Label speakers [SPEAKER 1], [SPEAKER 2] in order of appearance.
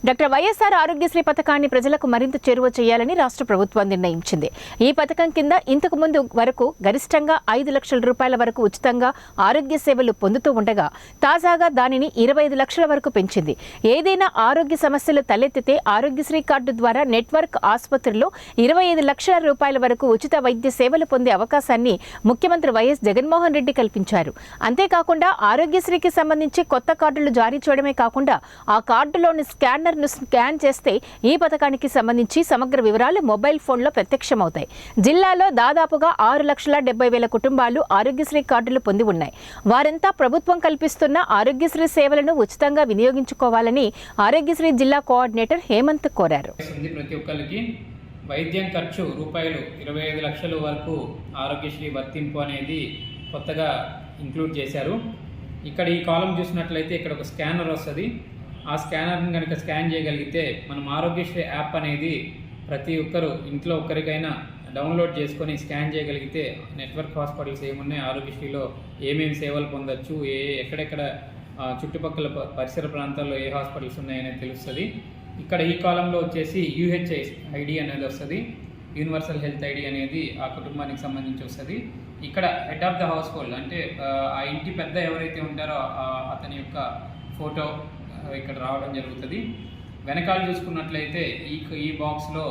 [SPEAKER 1] Doctor YSR Aarogyasri పథకాన్ని ప్రజలకు మరింత చేరువ చేయాలని రాష్ట్ర ప్రభుత్వం నిర్ణయించింది. ఈ పథకం కింద ఇంతకు ముందు వరకు గరిష్టంగా 5 లక్షల రూపాయల వరకు ఉచితంగా ఆరోగ్య సేవలు పొందుతూ ఉండగా తాజాగా దానిని 25 లక్షల వరకు పెంచింది. ఏదైనా ఆరోగ్య సమస్యలు తలెత్తితే ఆరోగ్యశ్రీ కార్డు ద్వారా నెట్వర్క్ ఆసుపత్రుల్లో 25 లక్షల రూపాయల వరకు ఉచిత వైద్య సేవలు పొందే అవకాశాన్ని ముఖ్యమంత్రి వైఎస్ జగన్మోహన్ రెడ్డి కల్పించారు. అంతేకాకుండా ఆరోగ్యశ్రీకి సంబంధించి కొత్త కార్డులు జారీ చేయడమే కాకుండా ఆ కార్డులోని స్కానర్ను స్కాన్ చేస్తే ఈ పథకానికి సంబంధించి సమగ్ర వివరాలు మొబైల్ ఫోన్లో ప్రత్యక్షమవుతాయి. జిల్లాలో దాదాపుగా 6,70,000 కుటుంబాలు ఆరోగ్యశ్రీ కార్డులు పొంది ఉన్నాయి. వారంతా ప్రభుత్వం కల్పిస్తున్న ఆరోగ్యశ్రీ సేవలను ఉచితంగా వినియోగించుకోవాలని ఆరోగ్యశ్రీ జిల్లా కోఆర్డినేటర్ హేమంత్ కోరారు.
[SPEAKER 2] ప్రతి ఒక్కరికి వైద్యం ఖర్చు రూపాయలు 25 లక్షల వరకు ఆరోగ్యశ్రీ వర్తింపు అనేది కొత్తగా ఇంక్లూడ్ చేశారు. ఇక్కడ ఈ కాలం చూసినట్లయితే ఇక్కడ ఒక స్కానర్ వస్తుంది. ఆ స్కానర్ని కనుక స్కాన్ చేయగలిగితే మనం ఆరోగ్యశ్రీ యాప్ అనేది ప్రతి ఒక్కరు ఇంట్లో ఒక్కరికైనా డౌన్లోడ్ చేసుకొని స్కాన్ చేయగలిగితే నెట్వర్క్ హాస్పిటల్స్ ఏమున్నాయి, ఆరోగ్యశ్రీలో ఏమేమి సేవలు పొందొచ్చు, ఎక్కడెక్కడ చుట్టుపక్కల పరిసర ప్రాంతాల్లో ఏ హాస్పిటల్స్ ఉన్నాయనేది తెలుస్తుంది. ఇక్కడ ఈ కాలంలో వచ్చేసి యూహెచ్ఐ ఐడి అనేది వస్తుంది. యూనివర్సల్ హెల్త్ ఐడి అనేది ఆ కుటుంబానికి సంబంధించి వస్తుంది. ఇక్కడ head of the house hold అంటే ఆ ఇంటి పెద్ద ఎవరైతే ఉంటారో అతని యొక్క ఫోటో ఇక్కడ రావడం జరుగుతుంది. వెనకాల చూసుకున్నట్లయితే ఈ బాక్స్లో